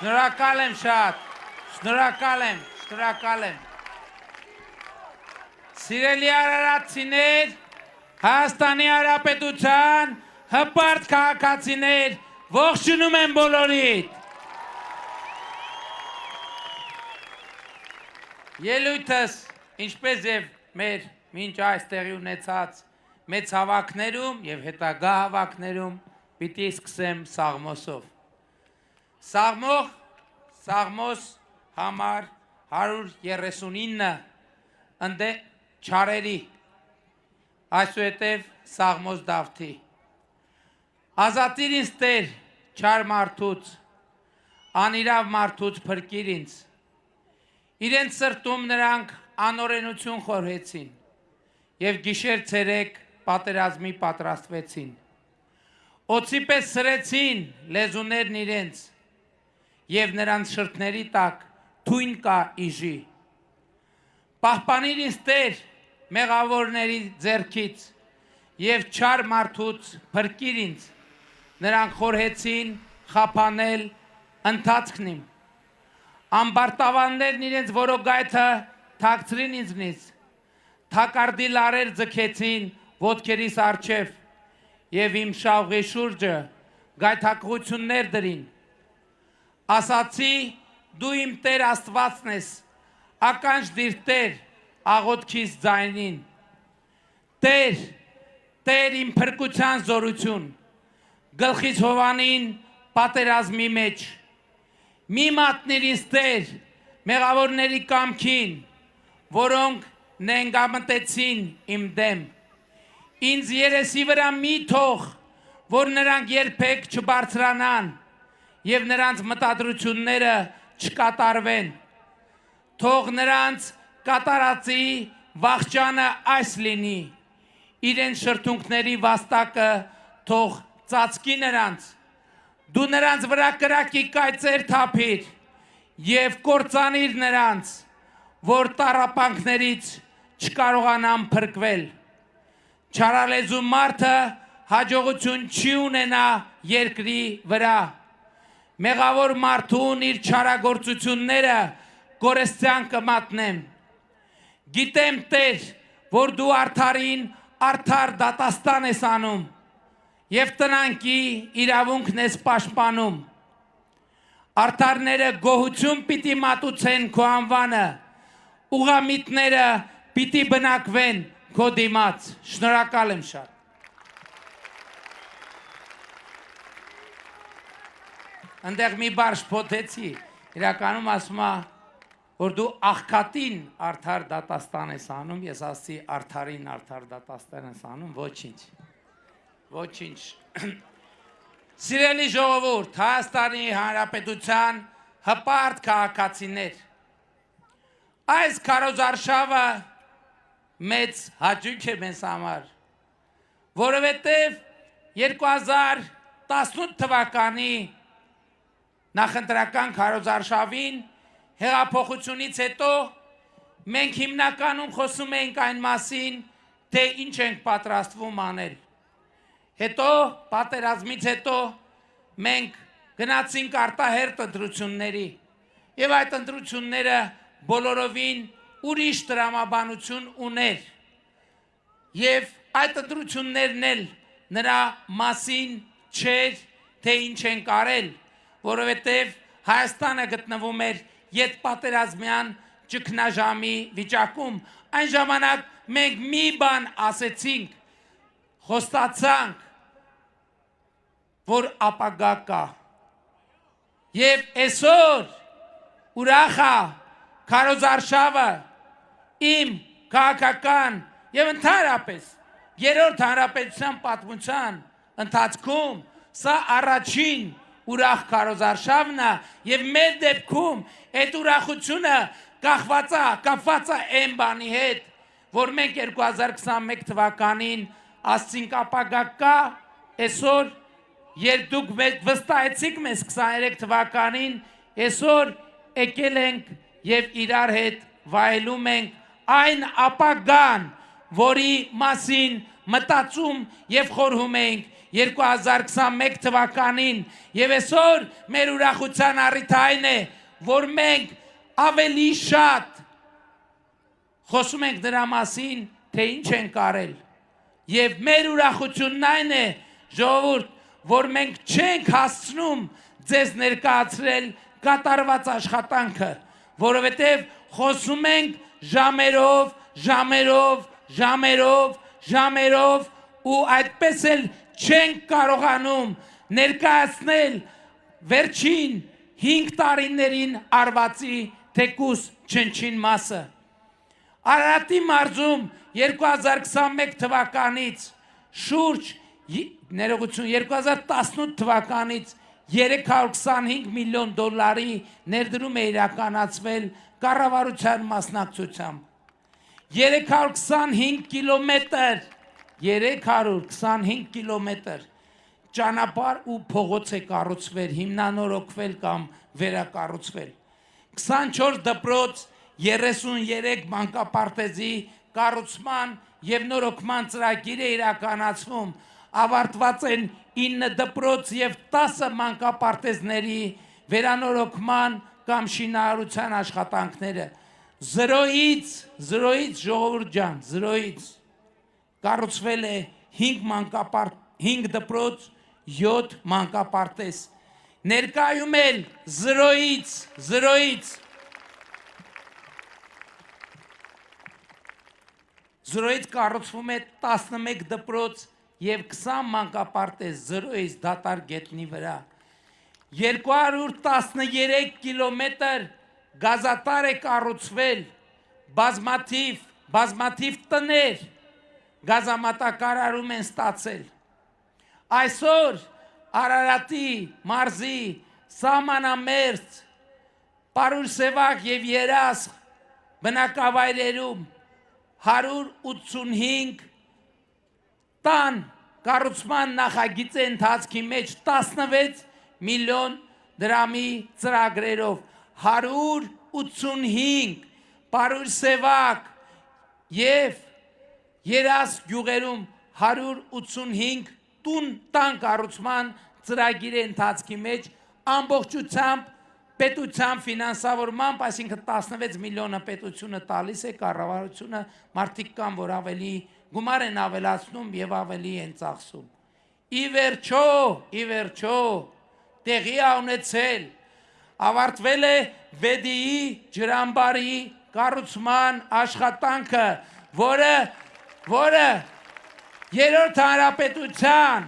Շնորհակալ եմ շատ, շնորհակալ եմ։ Սիրելի արարածիներ, Հայաստանի Հանրապետության հպարտ քաղաքացիներ, ողջունում եմ բոլորիդ։ Ելույթս, ինչպես եւ մեր մինչ այս տեղի ունեցած մեծ հավաքներում եւ հետագա հավաքներում պիտի սկսեմ Սաղմոսով։ Սաղմոս համար 139 ընդ չարերի, այսուհետև Սաղմոս Դավթի։ Ազատիր ինձ Տեր չար մարդուց, անիրավ մարդուց փրկիր ինձ։ Իրենց սրտում նրանք անօրենություն խորհեցին եւ գիշեր ցերեկ պատերազմի պատրաստվեցին։ Օծի պես սրեցին լեզուներն իրենց եւ նրանց շրթների տակ թույն կա իժի։ Պահպանիր ինձ Տեր մեղավորների ձեռքից եւ չար մարդուց փրկիր ինձ։ Նրանք խորհեցին խափանել ընթացքն իմ։ Ամբարտավաններն իրենց որոգայթը թաքցրին ինձնից, թակարդի լարեր ձգեցին ոտքերիս առջև եւ իմ շավղի շուրջը գայթակղություններ դրին։ Ասացի դու իմ Տեր Աստվածն ես, ականջ դիր Տեր աղոթքիս ձայնին։ Տեր իմ փրկության զորություն, գլխից հովանին պատերազմի մեջ։ Մի մատնիր ինձ Տեր մեղավորների կամքին, որոնք նենգամտեցին իմ դեմ։ Ինձ երեսի վրա մի թող, որ նրանք երբեք չբարձրանան եւ նրանց մտադրությունները չկատարվեն։ Թող նրանց կատարածի վախճանը այս լինի, իրեն շրթունքների վաստակը թող ծածկի նրանց։ Դու նրանց վրա կրակի կայծեր թափիր եւ կործանիր նրանց, որ տառապանքներից չկարողանան փրկվել։ Չարալեզու մարդը հաջողություն չի ունենա երկրի վրա։ Մեղավոր մարդուն իր չարագործությունները գորեստյան կմատնեմ։ Գիտեմ Տեր, որ դու արդարին արդար դատաստան ես անում եւ տնանքի իրավունքն ես պաշտպանում։ Արդարները գոհություն պիտի մատուցեն քո անվանը, ուղամիտները պիտի բնակվեն քո դիմաց։ Շնորհակալ եմ շատ։ Այնտեղ մի բառ շփոթեցի, իրականում ասում է, որ դու աղքատին արդար դատաստան ես անում, ես ասացի արդարին արդար դատաստան ես անում, ոչինչ։ Սիրելի ժողովուրդ, Հայաստանի Հանրապետության հպարտ քաղաքացիներ, այս քարոզարշավը մեծ հաճույք է մեզ համար, որովհետև 2018 թվականի նախընտրական քարոզարշավին հեղափոխությունից հետո մենք հիմնականում խոսում ենք այն մասին, թե ինչ ենք պատրաստվում անել։ Հետո պատերազմից հետո մենք գնացինք արտահերթ ընտրությունների եւ այդ ընտրությունները բոլորովին ուրիշ տրամաբանություն ուներ եւ այդ ընտրություններն էլ նրա մասին չէր, թե ինչ են կարել, որովհետեւ Հայաստանը գտնվում էր ետպատերազմյան ճգնաժամի վիճակում։ Այն ժամանակ մենք մի բան ասեցինք, խոստացանք, որ ապագա կա։ Եվ այսօր ուրախ է քարոզարշավը իմ քաղաքական եւ ընդհանրապես երրորդ հանրապետության պատմության ընթացքում սա առաջին ուրախ քարոզարշավն է եւ մեր դեպքում այդ ուրախությունը կապված է այն բանի հետ, որ մենք 2021 թվականին ասցինք ապագա կա, այսօր երբ դուք վստահեցիք մեզ 23 թվականին, այսօր եկել ենք եւ իրար հետ վայելում ենք այն ապագան, որի մասին մտածում եւ խորհում էինք 2021 թվականին եւ այսօր մեր ուրախության առիթը այն է, որ մենք ավելի շատ խոսում ենք դրա մասին, թե ինչ ենք արել եւ մեր ուրախությունն այն է, ժողովուրդ, որ մենք չենք հասցնում ձեզ ներկայացրել կատարված աշխատանքը, որովհետեւ խոսում ենք ժամերով ու այդպես էլ չենք կարողանում ներկայացնել վերջին 5 տարիներին արվածի թեկուս չնչին մասը։ Արարատի մարզում 2021 թվականից շուրջ ներողություն 2018 թվականից 325 միլիոն դոլարի ներդրում է իրականացվել կառավարության մասնակցությամբ։ 325 կիլոմետր ճանապարհ ու փողոց է կառուցվել, հիմնանորոգվել կամ վերակառուցվել։ 24 դպրոց, 33 մանկապարտեզի կառուցման եւ նորոգման ծրագիր է իրականացվում, ավարտված են 9 դպրոց եւ 10 մանկապարտեզների վերանորոգման կամ շինարարության աշխատանքները։ Զրոյից ժողովուրդ ջան, զրոյից կառուցվել է 5 դպրոց, 7 մանկապարտեզ։ Ներկայում էլ զրոյից կառուցվում է 11 դպրոց եւ 20 մանկապարտեզ զրոյից դատարկ գետնի վրա։ 213 կիլոմետր գազատար է կառուցվել, բազմաթիվ տներ գազամատակարարում են ստացել։ Այսօր Արարատի մարզի սահմանամերձ Պարուրսևակ եւ Երասխ բնակավայրերում 185 տան կառուցման նախագիծի ընթացքի մեջ 16 միլիոն դրամի ծրագրերով 185 Պարուրսևակ եւ Երասխ գյուղերում 185 տան կառուցման ծրագիրի ընթացքի մեջ ամբողջությամբ պետության ֆինանսավորմամբ, այսինքն 16 միլիոնը պետությունը տալիս է, կառավարությունը մարդիկ կան, որ ավելի գումար են ավելացնում եւ ավելի են ծախսում։ Ի վերջո տեղի ունեցել ավարտվել է Վեդիի ջրամբարի կառուցման աշխատանքը, որը Երրորդ հանրապետության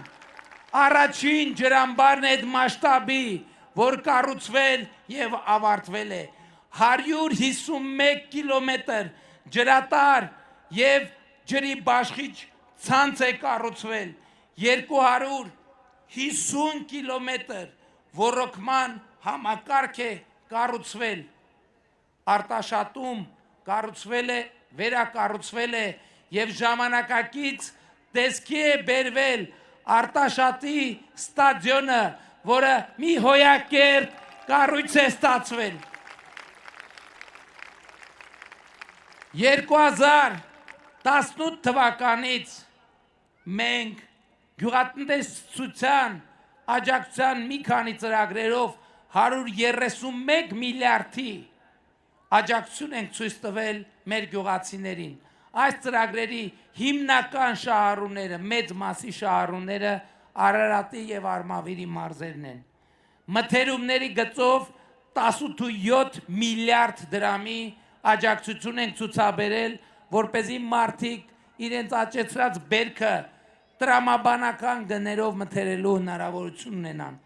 առաջին ջրամբարն է այդ մասշտաբի, որ կառուցվել եւ ավարտվել է 151 կիլոմետր ջրատար եւ ջրի բաշխիչ ցանց է կառուցվել 250 կիլոմետր ոռոգման համակարգ է կառուցվել Արտաշատում կառուցվել է վերակառուցվել է եւ ժամանակակից տեսքի է բերվել Արտաշատի ստադիոնը, որը մի հոյակերտ կառույց է ստացվել։ 2018 թվականից մենք գյուղատնտեսության աջակցության մի քանի ծրագրերով 131 միլիարդի աջակցություն ենք ցույց տվել մեր գյուղացիներին։ Այս ծրագրերի հիմնական շահառուները, մեծ մասի շահառուները Արարատի եւ Արմավիրի մարզերն են։ Մթերումների գծով 18 միլիարդ դրամի աջակցություն ենք ցուցաբերել, որպեսզի մարդիկ իրենց աճեցրած բերքը տրամաբանական գներով մթերելու հնարավորություն ունենան։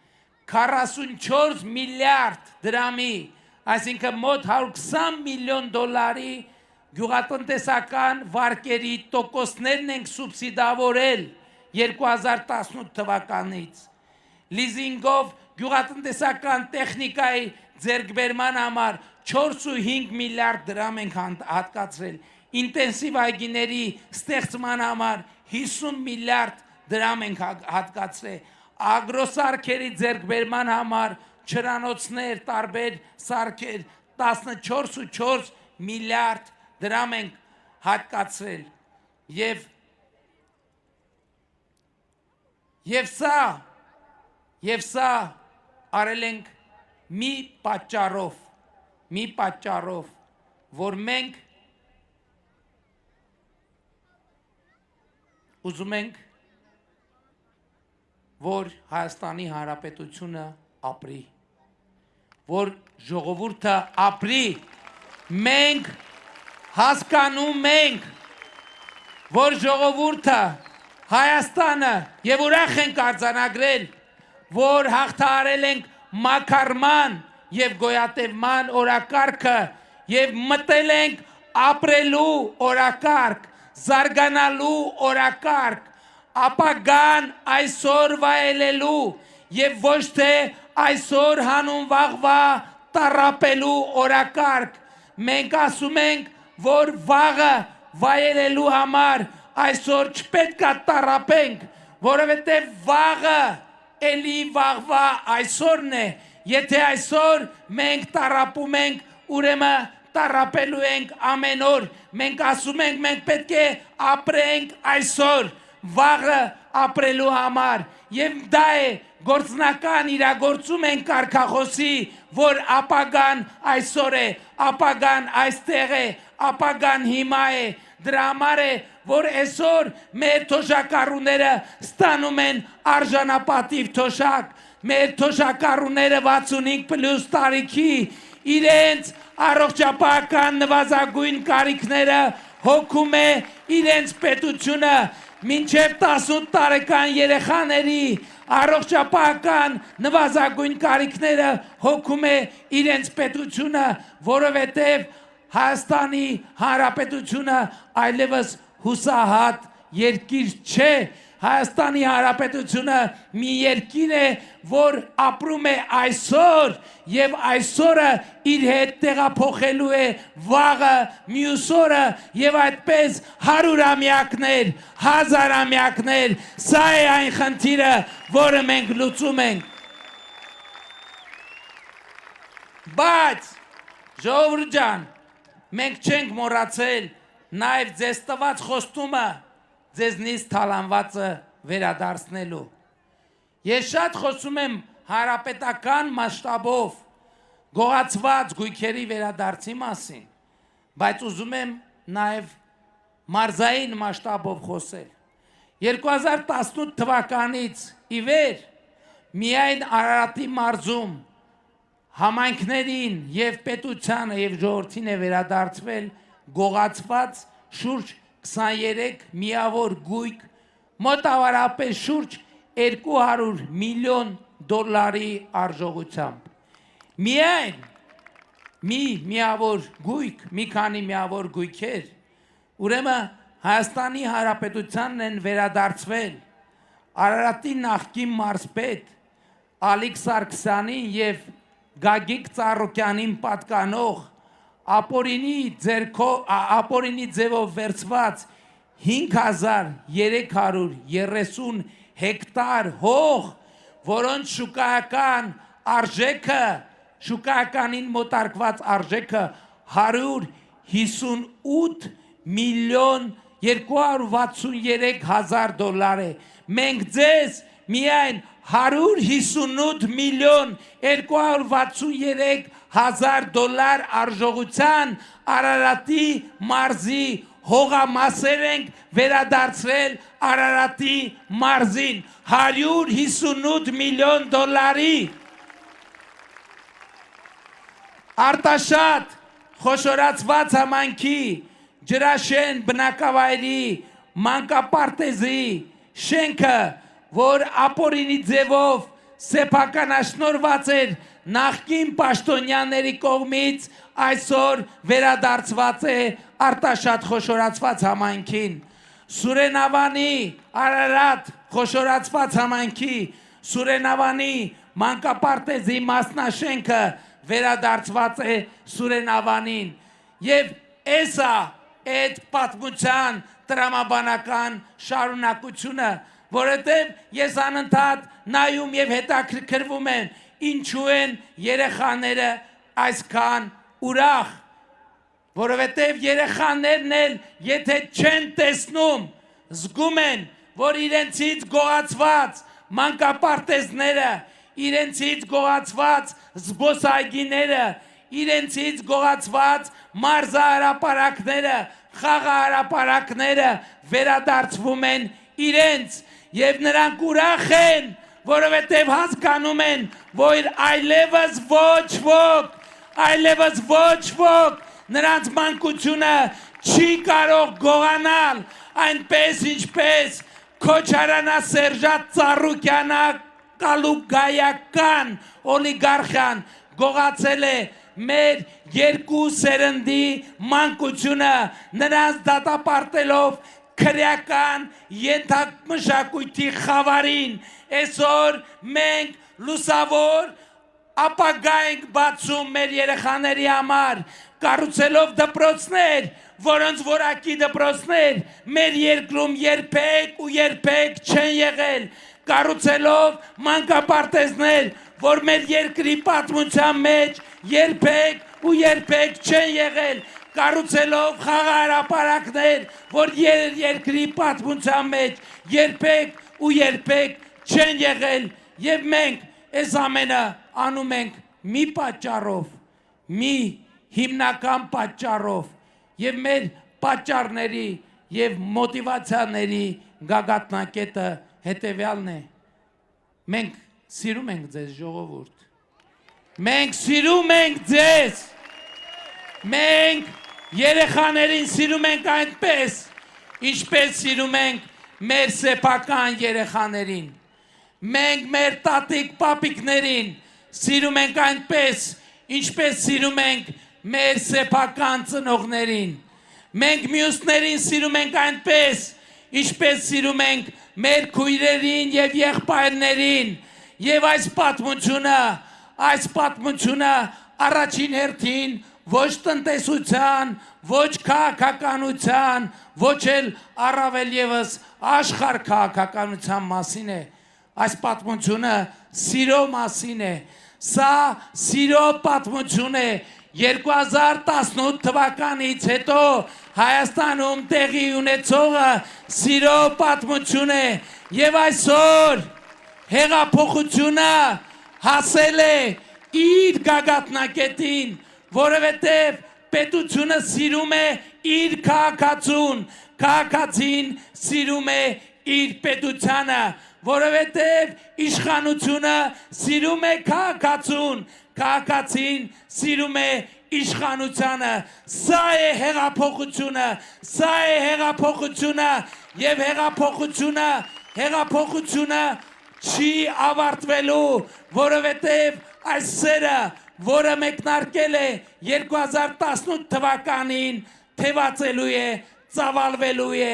44 միլիարդ դրամի, այսինքն մոտ 120 միլիոն դոլարի գյուղատնտեսական վարկերի տոկոսներն ենք սուբսիդավորել 2018 թվականից։ Լիզինգով գյուղատնտեսական տեխնիկայի ձեռքբերման համար 4.5 միլիարդ դրամ ենք հատկացրել։ Ինտենսիվ այգիների ստեղծման համար 50 միլիարդ դրամ ենք հատկացրել։ Ագրոսարքերի ձեռքբերման համար չրանոցներ, տարբեր սարքեր 14.4 միլիարդ դրամ ենք հատկացրել եւ Եվ սա արել ենք մի պատճառով, որ մենք ուզում ենք, որ Հայաստանի Հանրապետությունը ապրի, որ ժողովուրդը ապրի, մենք հասկանում ենք, որ ժողովուրդը Հայաստանը եւ ուրախ ենք արձանագրել, որ հաղթահարել ենք մաքարման եւ գոյատևման օրակարգը եւ մտել ենք ապրելու օրակարգ, զարգանալու օրակարգ, ապագան այսօր վայելելու եւ ոչ թե այսօր հանուն վաղվա տառապելու օրակարգ։ Մենք ասում ենք, որ վաղը վայելելու համար այսօր չպետք է տառապենք, որովհետև վաղը էլի վաղվա այսօրն է, եթե այսօր մենք տառապում ենք, ուրեմն տառապելու ենք ամեն օր, մենք ասում ենք, մենք պետք է ապրենք այսօր, վաղը ապրելու համար, եւ դա է գործնական իրագործում են կարգախոսի, որ ապագան այսօր է, ապագան այստեղ է, ապագան հիմա է, դրա համար է, որ այսօր մեր թոշակառուները ստանում են արժանապատիվ թոշակ, մեր թոշակառուները 65+ տարիքի իրենց առողջապահական նվազագույն կարիքները հոգում է իրենց պետությունը, մինչև 18 տարեկան երեխաների առողջապահական նվազագույն կարիքները հոգում է իրենց պետությունը, որովհետև Հայաստանի Հանրապետությունը այլևս հուսահատ երկիր չէ, Հայաստանի Հանրապետությունը մի երկիր է, որ ապրում է այսօր եւ այսօրը իր հետ տեղափոխելու է վաղը, մյուս օրը եւ այդպես 100-ամյակներ, 1000-ամյակներ, սա է այն խնդիրը, որը մենք լուծում ենք։ Բայց ժողովուրդ ջան, մենք չենք մոռացել նաև ձեզ տված խոստումը ձեզնից թալանվածը վերադարձնելու։ Ես շատ խոսում եմ հանրապետական մասշտաբով գողացված գույքերի վերադարձի մասին, բայց ուզում եմ նաև մարզային մասշտաբով խոսել։ 2018 թվականից ի վեր միայն Արարատի մարզում համայնքներին եւ պետությանը եւ ժողովրդին է վերադարձվել գողացված շուրջ 23 միավոր գույք, մոտավորապես շուրջ $200 միլիոն արժողությամբ։ Միայն մի քանի միավոր գույքեր, ուրեմն Հայաստանի Հանրապետությանն են վերադարձվել Արարատի նախկին մարզպետ Ալիկ Սարգսյանին եւ Գագիկ Ծառուկյանին պատկանող ապորինի ձևով վերցված 5330 հեկտար հող, որոնց շուկայականին մոտարկված արժեքը $158 միլիոն $263,000 է։ Մենք ձեզ միայն $158 միլիոն $263,000 արժողության Արարատի մարզի հողամասեր ենք վերադարձրել Արարատի մարզին $158 միլիոն։ Արտաշատ խոշորացված համայնքի ջրաշեն բնակավայրի մանկապարտեզի շենքը, որ ապորինի ձևով սեփականաշնորհված էր նախկին պաշտոնյաների կողմից, այսօր վերադարձված է Արտաշատ խոշորացված համայնքին։ Սուրենավանի Արարատ խոշորացված համայնքի Սուրենավանի մանկապարտեզի մասնաշենքը վերադարձված է Սուրենավանին։ Եվ էսա այդ պատմության տրամաբանական շարունակությունը, որովհետև ես անընդհատ նայում եւ հետաքրքրվում եմ, ինչու են երեխաները այսքան ուրախ, որովհետև երեխաներն էլ եթե չեն տեսնում, զգում են, որ իրենցից գողացված, մանկապարտեզները, իրենցից գողացված զբոսայգիները, իրենցից գողացված մարզահրապարակները, խաղահրապարակները վերադարձվում են իրենց եւ նրանք ուրախ են, որովհետեւ հասկանում են, որ այլևս ոչ ոք նրանց մանկությունը չի կարող գողանալ այնպես ինչպես Քոչարյանա Սերժատ Ծառուկյանը կալուգայական օլիգարխիան գողացել է մեր երկու սերնդի մանկությունը նրանց դատապարտելով քրեական ենթամշակույթի խավարին այսօր մենք լուսավոր ապագա ենք բացում մեր երեխաների համար կառուցելով դպրոցներ որոնց որակի դպրոցներ մեր երկրում երբեք չեն եղել կառուցելով մանկապարտեզներ որ մեր երկրի պատմության մեջ երբեք չեն եղել կառուցելով խաղահրապարակներ որ երկրի պատմության մեջ երբեք չեն եղել եւ մենք այս ամենը անում ենք մի պատճառով մի հիմնական պատճառով եւ մեր պատճառների եւ մոտիվացիաների գագաթնակետը հետեւյալն է մենք սիրում ենք ձեզ ժողովուրդ մենք սիրում ենք ձեզ մենք երեխաներին սիրում ենք այնպես ինչպես սիրում ենք մեր սեփական երեխաներին մենք մեր տատիկ պապիկներին սիրում ենք այնպես ինչպես սիրում ենք մեր սեփական ծնողներին մենք մյուսներին սիրում ենք այնպես ինչպես սիրում ենք մեր քույրերին եւ եղբայրներին եւ այս պատմությունը առաջին հերթին ոչ տնտեսության ոչ քաղաքականության ոչ էլ առավել եւս աշխարհ քաղաքականության մասին է այս պատմությունը սիրո մասին է սա սիրո պատմություն է 2018 թվականից հետո Հայաստանում տեղի ունեցողը սիրո պատմություն է եւ այսօր հեղափոխությունը հասել է իր գագաթնակետին որովհետեւ պետությունը սիրում է իր քաղաքացուն քաղաքացին սիրում է իր պետությանը որովհետեւ իշխանությունը սիրում է քաղաքացուն քաղաքացին սիրում է իշխանությունը սա է հեղափոխությունը եւ հեղափոխությունը չի ավարտվելու որովհետեւ այս սերը որը մեկնարկել է 2018 թվականին թևածելու է ծավալվելու է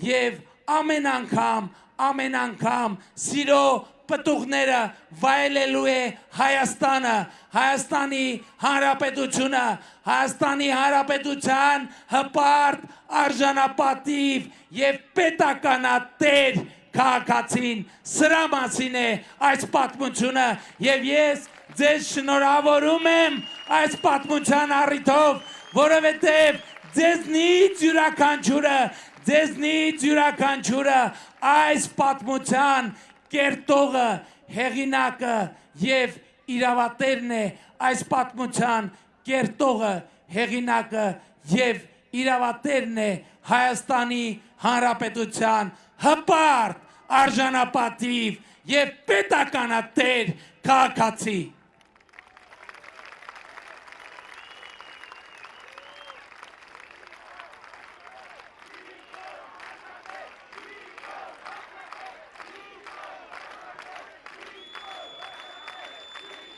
եւ ամեն անգամ սիրո պտուղները վայելելու է Հայաստանը, Հայաստանի Հանրապետությունը, Հայաստանի Հանրապետության հպարտ արժանապատիվ եւ պետականատեր քաղաքացին սրա մասին է այս պատմությունը եւ ես ձեզ շնորհավորում եմ այս պատմության առիթով, որովհետեւ ձեզնից յուրաքանչյուրը այս պատմության կերտողը, հեղինակը եւ իրավատերն է այս պատմության կերտողը, հեղինակը եւ իրավատերն է Հայաստանի Հանրապետության հպարտ արժանապատիվ եւ պետականատեր քաղաքացի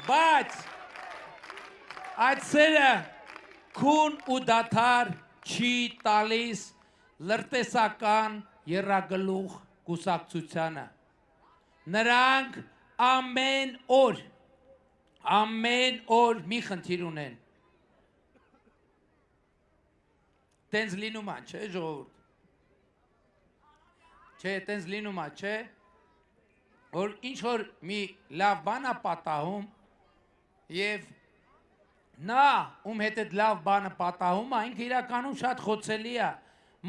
Բայց այդ սերը քուն ու դադար չի տալիս լրտեսական եռագլուխ կուսակցությանը նրանք ամեն օր մի խնդիր ունեն տենց լինում է չէ ժողովուրդ չէ տենց լինում է չէ որ ինչ որ մի լավ բան է պատահում Եվ նա ում հետ այդ լավ բանը պատահում է, ինքը իրականում շատ խոցելի է,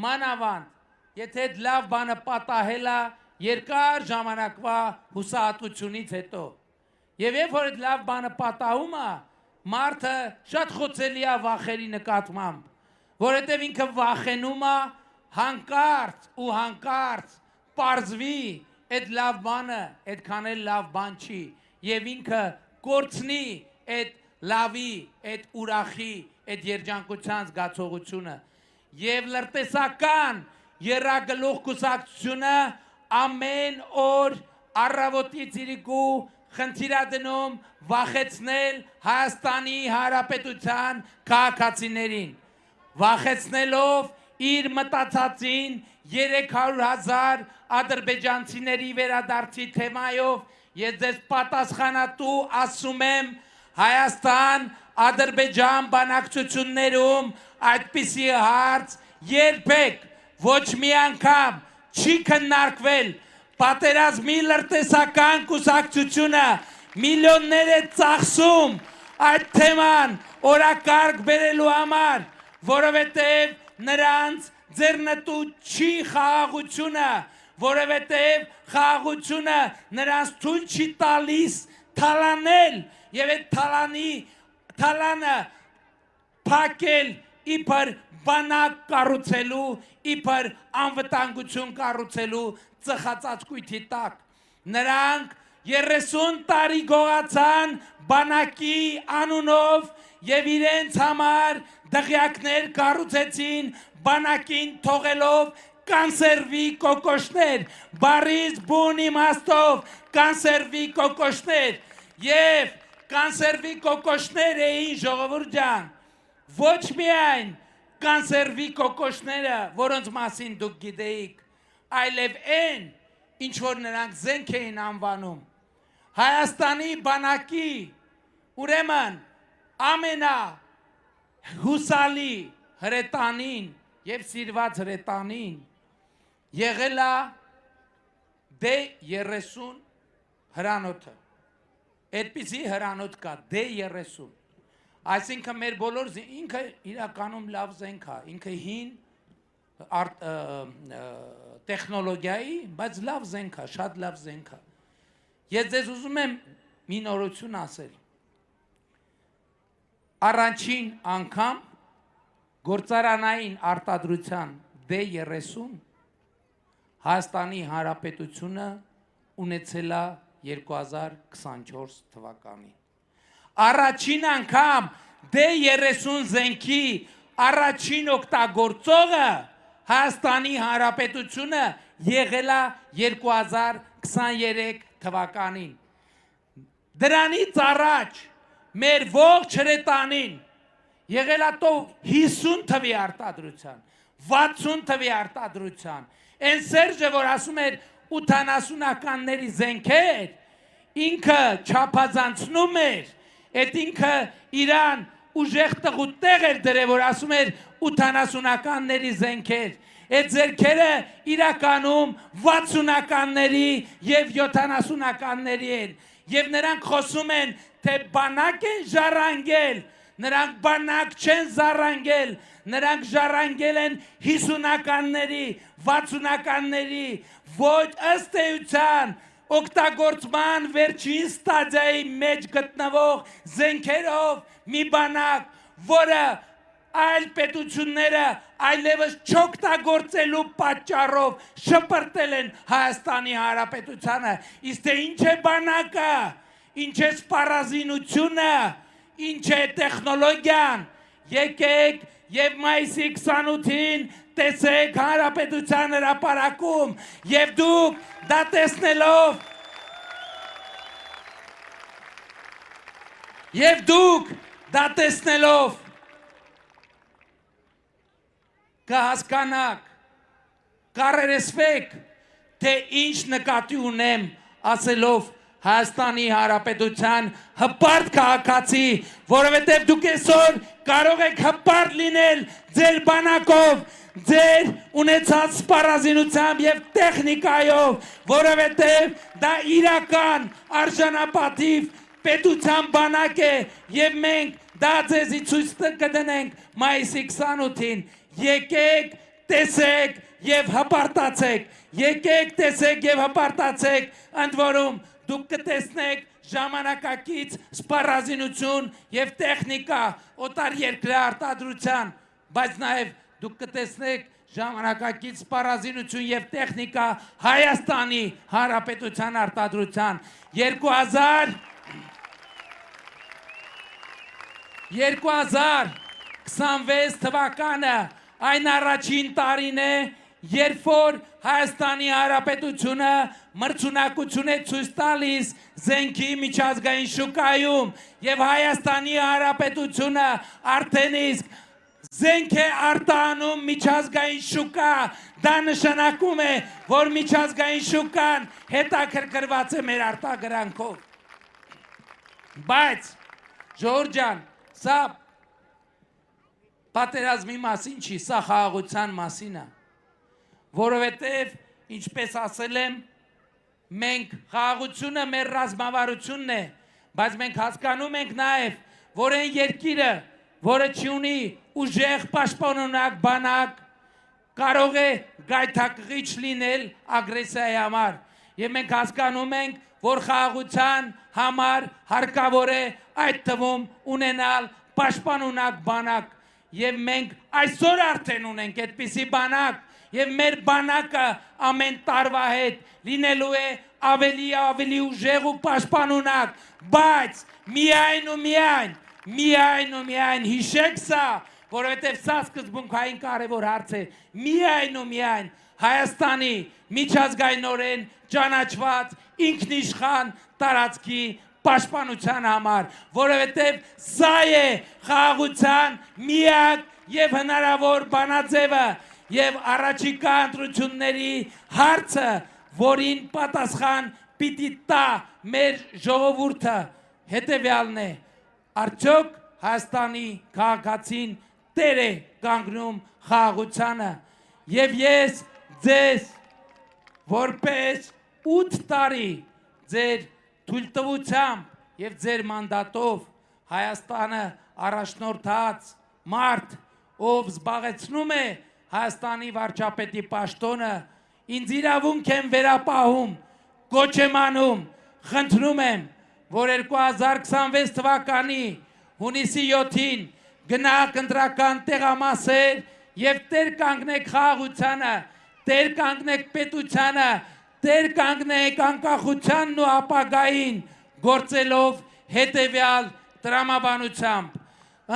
մանավանդ, եթե այդ լավ բանը պատահել է երկար ժամանակվա հուսահատությունից հետո։ Եվ երբ որ այդ լավ բանը պատահում է, մարդը շատ խոցելի է վախերի նկատմամբ, որովհետև ինքը վախենում է հանկարծ ու հանկարծ պարզվի այդ լավ բանը, այդքան էլ լավ բան չի, եւ ինքը կորցնի այդ լավի, այդ ուրախի, այդ երջանկության զգացողությունը, եւ լրտեսական երագլուխ կուսակցությունը ամեն օր առավոտից իրիկու խնդիրադնում վախեցնել Հայաստանի Հանրապետության քաղաքացիներին, վախեցնելով իր մտածածին 300,000 ադրբեջանցիների վերադարձի թեմայով, ես ձեզ պատասխանատու ասում եմ, Հայաստան, Ադրբեջան բանակցություններում այդպիսի հարց երբեք ոչ մի անգամ չի քննարկվել, պատերազմի լրտեսական կուսակցությունը միլիոններ է ծախսում այդ թեման օրակարգ բերելու համար, որովհետև նրանց ձեռնտու չի խաղաղությունը, որովհետև խաղաղությունը նրանց թույլ չի տալիս թալանել եւ այդ թալանը փակել իբր բանակ կառուցելու, իբր անվտանգություն կառուցելու ծխածածկույթի տակ։ Նրանք 30 տարի գողացան բանակի անունով եւ իրենց համար դղյակներ կառուցեցին բանակին թողելով կանսերվի կոկոշներ, բարից բուն իմաստով կանսերվի կոկոշներ եւ կանսերվի կոկոշներ էին ժողովուրդ ջան, ոչ միայն կանսերվի կոկոշները, որոնց մասին դուք գիտեիք, այլև այն, ինչ որ նրանք զենք էին անվանում, Հայաստանի բանակի, ուրեմն ամենա հուսալի հրետանին եւ սիրված հրետանին եղել է D30 հրանոթը։ Այդպիսի հրանոթ կա D30։ Այսինքն մեր բոլոր ինքը իրականում լավ զենք է, ինքը հին տեխնոլոգիայի, բայց լավ զենք է, շատ լավ զենք է։ Ես ձեզ ուզում եմ մի նորություն ասել։ Առաջին անգամ գործարանային արտադրության D30 Հայաստանի Հանրապետությունը ունեցել է 2024 թվականին։ Առաջին անգամ D30 զենքի առաջին օգտագործողը Հայաստանի Հանրապետությունը եղել է 2023 թվականին։ Դրանից առաջ մեր ողջ հրետանին եղել է 50 թվի արտադրության, 60 թվի արտադրության։ Այն Սերժը, որ ասում էր 80-ականների զենքեր, ինքը չափազանցնում էր, այդ ինքը իրան ուժեղ տղուտեղ էր դրել, որ ասում էր 80-ականների զենքեր, այդ զենքերը իրականում 60-ականների և 70-ականների են, և նրանք խոսում են, թե բանակ են ժառանգել, նրանք բանակ չեն ժառանգել, նրանք ժառանգել են 50-ականների, 60-ականների, ոչ ըստ էության օգտագործման վերջին ստադիայի մեջ գտնվող զենքերով մի բանակ, որը այլ պետությունները այլևս չօգտագործելու պատճառով շպրտել են Հայաստանի Հանրապետությանը, իսկ թե ինչ է բանակը, ինչ է սպառազինությունը, ինչ է տեխնոլոգիան, եկեք և մայիսի 28-ին տեսեք Հանրապետության հրապարակում և դուք դա տեսնելով կհասկանաք, կառերեսվեք, թե ինչ նկատի ունեմ ասելով Հայաստանի Հանրապետության հպարտ քաղաքացի, որովհետև դուք այսօր կարող եք հպարտ լինել ձեր բանակով, ձեր ունեցած սպառազինությամբ և տեխնիկայով, որովհետև դա իրական արժանապատիվ պետության բանակ է և մենք դա ձեզի ցույց կդնենք մայիսի 28-ին, եկեք, տեսեք և հպարտացեք եկեք տեսեք եւ հպարտացեք, ընդ որում դուք կտեսնեք ժամանակակից սպառազինություն եւ տեխնիկա օտար երկրի արտադրության, բայց նաեւ դուք կտեսնեք ժամանակակից սպառազինություն եւ տեխնիկա Հայաստանի Հանրապետության արտադրության 2026 թվականը այն առաջին տարին է, երբ որ Հայաստանի Հանրապետությունը մրցունակություն է ցույց տալիս զենքի միջազգային շուկայում եւ Հայաստանի Հանրապետությունը արդեն իսկ զենք է արտահանում միջազգային շուկա, դա նշանակում է, որ միջազգային շուկան հետաքրքրված է մեր արտադրանքով։ Բայց, Ժողովուրդ ջան, սա պատերազմի մասին չի, սա խաղաղության մասին է, որովհետև, ինչպես ասել եմ, մենք խաղաղությունը մեր ռազմավարությունն է, բայց մենք հասկանում ենք նաև, որ այն երկիրը, որը չի ունի ուժեղ պաշտպանունակ բանակ, կարող է գայթակղիչ լինել ագրեսիայի համար։ Եվ մենք հասկանում ենք, որ խաղաղության համար հարկավոր է այդ թվում ունենալ պաշտպանունակ բանակ։ Եվ մենք այսօր արդեն ունենք այդպիսի բանակ, եւ մեր բանակը ամեն տարվա հետ լինելու է ավելի ուժեղ ու պաշտպանունակ, բայց միայն հիշեք սա, որովհետև սա սկզբունքային կարևոր հարց է, միայն Հայաստանի միջազգայնորեն ճանաչված ինքնիշխան տարածքի պաշտպանության համար, որովհետև սա է խաղաղության միակ եւ հնարավոր բանաձևը եւ առաջիկա ընտրությունների հարցը, որին պատասխան պիտի տա մեր ժողովուրդը, հետեւյալն է. արդյոք Հայաստանի քաղաքացին տեր է կանգնում խաղաղությանը եւ ես ձեզ որպես 8 տարի ձեր թույլտվությամբ եւ ձեր մանդատով Հայաստանը առաջնորդած մարդ, ով զբաղեցնում է Հայաստանի վարչապետի պաշտոնը, ինձ իրավունք եմ վերապահում, կոչ եմ անում, խնդրում եմ, որ 2026 թվականի հունիսի 7-ին գնաք ընտրական տեղամասեր եւ տեր կանգնեք խաղաղությանը, տեր կանգնեք պետությանը, տեր կանգնեք անկախությանն ու ապագային, գործելով հետեւյալ տրամաբանությամբ։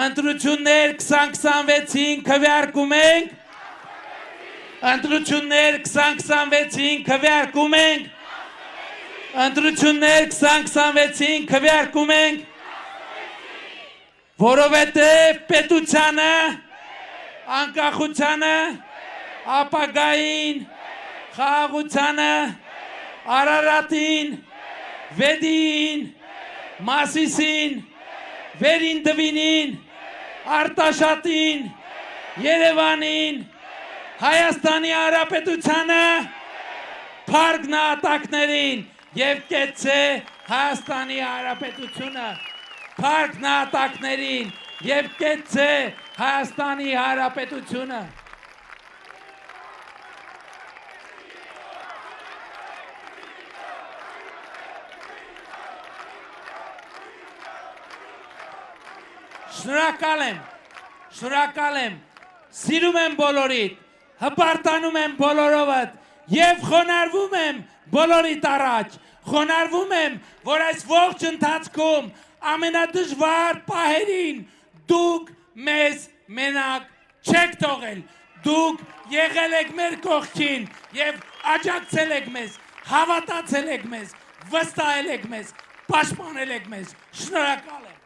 Ընտրություններ 2026-ին քվեարկում ենք, ընտրություններ 2026-ին քվեարկում ենք, ընտրություններ 2026-ին քվեարկում ենք, որովհետև պետությանը, անկախությանը, ապագային, խաղաղությանը, Արարատին, Վեդիին, Մասիսին, Վերին Դվինին, Արտաշատին, Երևանին, Հայաստանի Հանրապետությանը, փառք նահատակներին եւ կեցցե Հայաստանի Հանրապետությունը, փառք նահատակներին եւ կեցցե Հայաստանի Հանրապետությունը։ Շնորհակալ եմ, սիրում եմ բոլորիդ, հպարտանում եմ բոլորովդ եւ խոնարհվում եմ բոլորիդ առաջ, խոնարհվում եմ, որ այս ողջ ընթացքում ամենադժվար պահերին դուք մեզ մենակ չեք թողել, դուք եղել եք մեր կողքին եւ աջակցել եք մեզ, հավատացել եք մեզ, վստահել եք մեզ, պաշտպանել եք մեզ, շնորհակալ եմ։